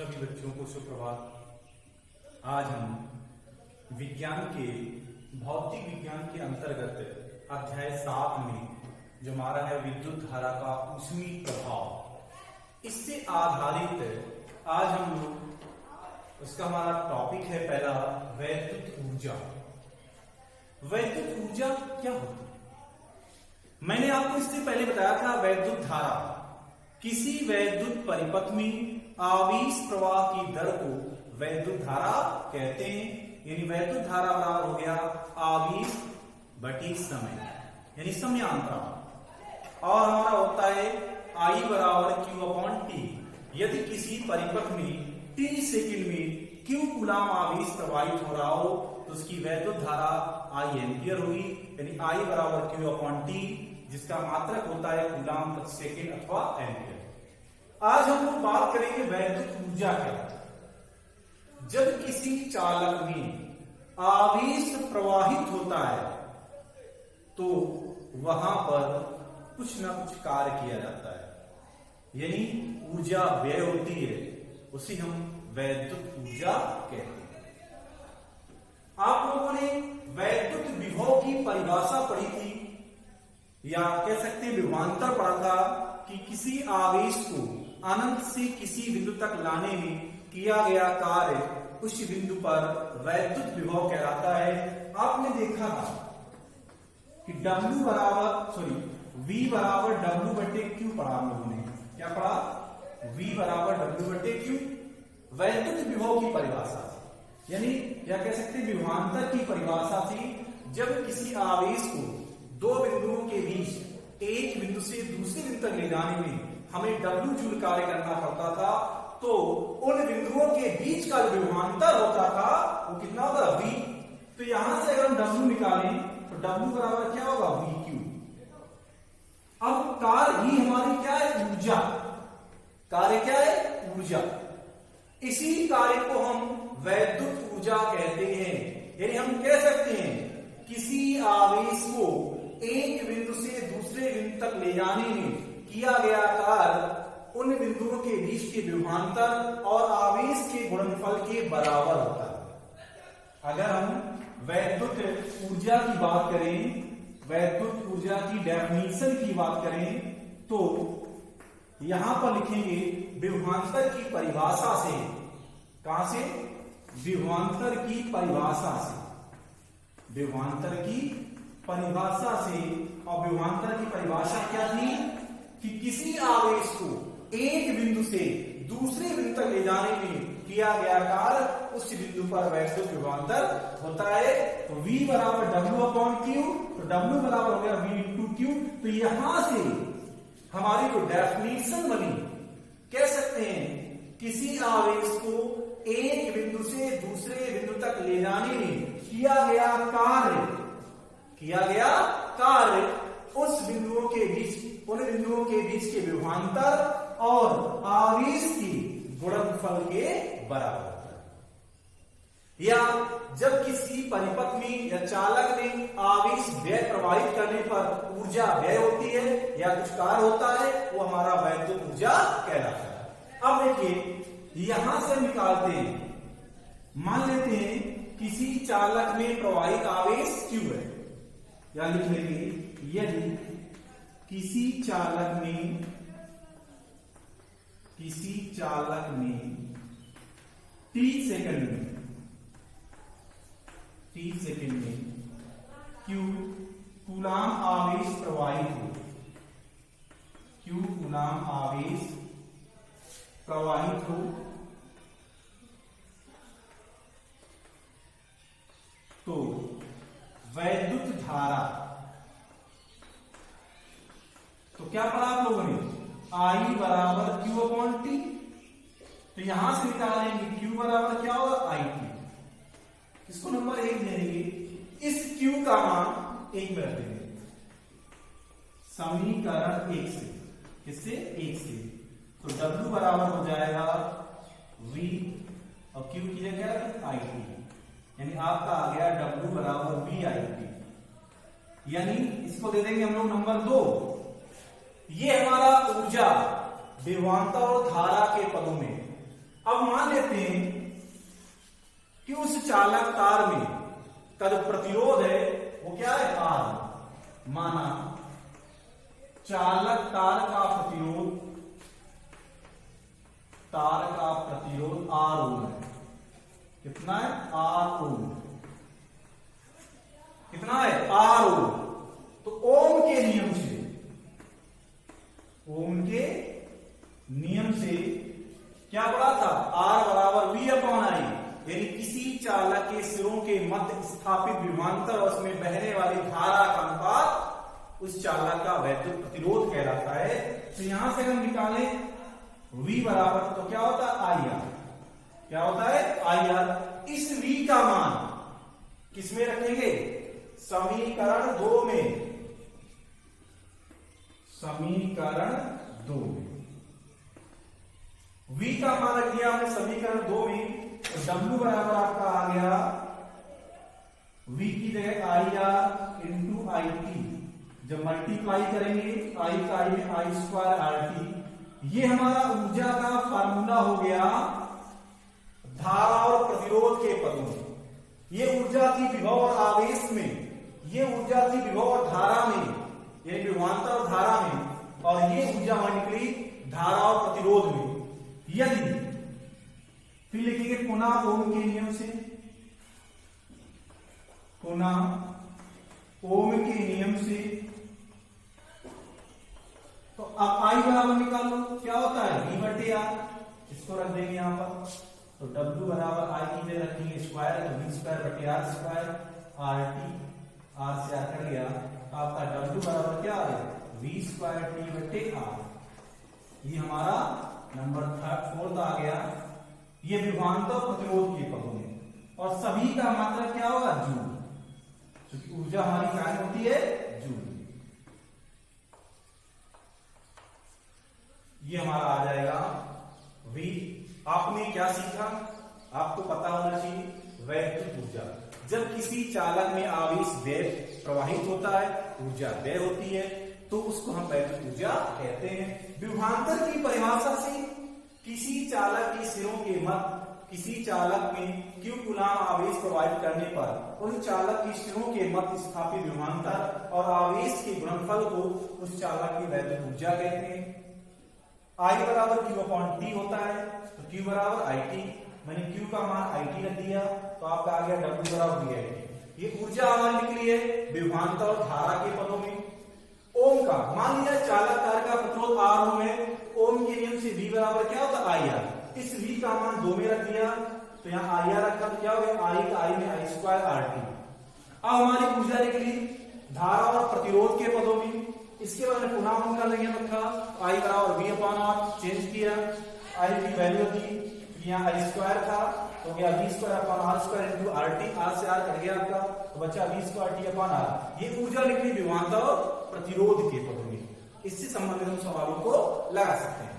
सभी बच्चों को सुप्रभात। आज हम विज्ञान के भौतिक विज्ञान के अंतर्गत अध्याय 7 में जो हमारा है विद्युत धारा का ऊष्मीय प्रभाव, इससे आधारित आज हम लोग उसका हमारा टॉपिक है पहला वैद्युत ऊर्जा। वैद्युत ऊर्जा क्या होती है? मैंने आपको इससे पहले बताया था वैद्युत धारा किसी वैद्युत परिपथ में आवेश प्रवाह की दर को वैद्युत धारा कहते हैं। यानी वैद्युत धारा बराबर हो गया आवेश बटी समय, यानी समयांतराल। और हमारा होता है I बराबर Q/T। यदि किसी परिपथ में T सेकंड में Q कूलाम आवेश प्रवाहित हो रहा हो तो उसकी वैद्युत धारा I एम्पियर होगी। यानी I बराबर Q/T, जिसका मात्रक होता है कूलाम प्रति सेकंड अथवा एम्पियर। आज हम लोग बात करेंगे वैद्युत ऊर्जा क्या होती है। जब किसी चालक में आवेश प्रवाहित होता है तो वहां पर कुछ ना कुछ कार्य किया जाता है, यानी ऊर्जा व्यय होती है, उसे हम वैद्युत ऊर्जा कहते हैं। आप लोगों ने वैद्युत विभव की परिभाषा पढ़ी थी, या कह सकते हैं विभवांतर पढ़ा था कि किसी आवेश को अनंत से किसी बिंदु तक लाने में किया गया कार्य उस बिंदु पर वैद्युत विभव कहलाता है। आपने देखा था कि W बराबर V बराबर W बटे Q पढ़ा हम लोगों ने। क्या पढ़ा? V बराबर W बटे Q वैद्युत विभव की परिभाषा थी, यानी या कह सकते हैं विभवांतर की परिभाषा थी। जब किसी आवेश को दो बिंदुओं के बीच एक बिंदु से दूसरे बिंदु तक ले जाने में हमें W जूल कार्य करना पड़ता था, तो उन बिंदुओं के बीच का जो विभवांतर होता था वो कितना होगा? V। तो यहां से अगर हम W निकालें तो W बराबर क्या होगा? VQ। अब कार्य ही हमारी क्या है? ऊर्जा। कार्य क्या है? ऊर्जा। इसी कार्य को हम वैद्युत ऊर्जा कहते हैं। यानी हम कह सकते हैं किसी आवेश को एक बिंदु से दूसरे बिंदु तक ले जाने में किया गया कार्य उन बिंदुओं के बीच के विभवांतर और आवेश के गुणनफल के बराबर होता है। अगर हम वैद्युत ऊर्जा की बात करें, वैद्युत ऊर्जा की डेफिनेशन की बात करें, तो यहां पर लिखेंगे विभवांतर की परिभाषा से। कहां से? विभवांतर की परिभाषा से। विभवांतर की परिभाषा से। और विभवांतर की परिभाषा क्या थी कि किसी आवेश को एक बिंदु से दूसरे बिंदु तक ले जाने में किया गया कार्य उस बिंदु पर वैद्युत विभवांतर होता है। तो V बराबर W/Q, तो W बराबर हो गया V/Q। तो यहां से हमारी जो डेफिनेशन बनी, कह सकते हैं किसी आवेश को एक बिंदु से दूसरे बिंदु तक ले जाने में किया गया कार्य उस बिंदुओं के बीच, उन बिंदुओं के बीच के विभवांतर और आवेश की गुणनफल के बराबर होता है। या जब किसी परिपथ में या चालक में आवेश व्यय प्रवाहित करने पर ऊर्जा व्यय होती है या कुछ कार्य होता है, वो हमारा वैद्युत ऊर्जा कहलाता है। अब देखिए यहां से निकालते हैं, मान लेते हैं किसी चालक में प्रवाहित आवेश Q है, या लिख लेंगे यदि किसी चालक में T सेकंड में Q कूलाम आवेश प्रवाहित हो, Q कूलाम आवेश प्रवाहित हो, तो वैद्युत धारा, तो क्या पढ़ा आप लोगों ने? I बराबर Q/T। तो यहां से निकालेंगे Q बराबर क्या होगा? IT। इसको नंबर 1 देंगे, इस Q का मान 1 में रख देंगे। समीकरण 1 से, किससे? 1 से। तो W बराबर हो जाएगा V और Q की जगह IT, यानी आपका आ गया W बराबर VIT। यानी इसको दे देंगे हम लोग नंबर 2। ये हमारा ऊर्जा विभवांतर और धारा के पदों में। अब मान लेते हैं कि उस चालक तार में का जो प्रतिरोध है वो क्या है, R। माना चालक तार का प्रतिरोध R ओम है। कितना है, R ओम। कितना है, R ओम। तो ओम के नियम से क्या पढ़ा था, R बराबर V अपॉन I, यानी किसी चालक के सिरों के मध्य स्थापित विभवांतर और उसमें बहने वाली धारा का अनुपात उस चालक का वैद्युत प्रतिरोध कहलाता है। तो यहां से हम निकालें V बराबर, तो क्या होता है, IR। क्या होता है, IR। इस V का मान किसमें रखेंगे, समीकरण 2 में। समीकरण 2 में V का मान रख दिया हमने समीकरण 2 में। तो W बराबर आपका आ गया V की जगह IR इंटू IT। जब मल्टीप्लाई करेंगे I का I में I स्क्वायर RT, ये हमारा ऊर्जा का फार्मूला हो गया धारा और प्रतिरोध के पदों में। ये ऊर्जा थी विभव और आवेश में, ये ऊर्जा थी विभव और धारा में, ये विभवांतर और धारा में, और ये ऊर्जा हमारी निकली धारा और प्रतिरोध में। यदि फिर लिखेंगे पुनः ओम के नियम से, पुनः ओम के नियम से, तो अब I बराबर निकालो, क्या होता है, V बटे R। इसको रख देंगे यहां पर। तो W बराबर I की जगह रखेंगे स्क्वायर, तो V स्क्वायर बटे R स्क्वायर, RT, R से R कट गया। आपका W बराबर क्या आ गया, V स्क्वायर T बटे R। ये हमारा नंबर 4 आ गया। ये विभवांतर प्रतिरोध के पदों में, और सभी का मात्रक क्या होगा, जूल, क्योंकि ऊर्जा हमारी क्या होती है, जूल। ये हमारा आ जाएगा V। आपने क्या सीखा, आपको पता होना चाहिए वैद्युत ऊर्जा। जब किसी चालक में आवेश व्यय प्रवाहित होता है, ऊर्जा व्यय होती है, तो उसको हम वैद्युत ऊर्जा कहते हैं। विभवांतर की परिभाषा से किसी चालक के सिरों के मध्य किसी चालक में Q कूलाम आवेश प्रवाहित करने पर उस चालक के सिरों के मध्य स्थापित विभवांतर और आवेश के गुणनफल को उस चालक की वैद्युत ऊर्जा कहते हैं। I बराबर Q अपॉन T होता है, तो Q बराबर IT। मैंने Q का मान IT रख दिया, तो आपका आ गया W बराबर VIT। ये ऊर्जा हमारी निकली है विभवांतर और धारा के पदों में। ओम का मान लिया चालक तार का प्रतिरोध R ओम है, ओम के नियम से V बराबर क्या होता है, IR। इस V का मान 2 में रख दिया, तो यहाँ IR रखा, तो क्या हो गया, I का I में I स्क्वायर RT। अब हमारी ऊर्जा निकली धारा और प्रतिरोध के पदों में। इसके बाद में पुनः ओम का लगे रखा, I बराबर V अपॉन R, चेंज किया, I की वैल्यू थी, यहाँ I स्क्वायर था, तो गया V square upon R square into RT। R से R कट गया आपका, तो बचा V square T upon R। ये ऊर्जा निकली विभवांतर और प्रतिरोध के पदों में। इससे संबंधित हम सवालों को लगा सकते हैं।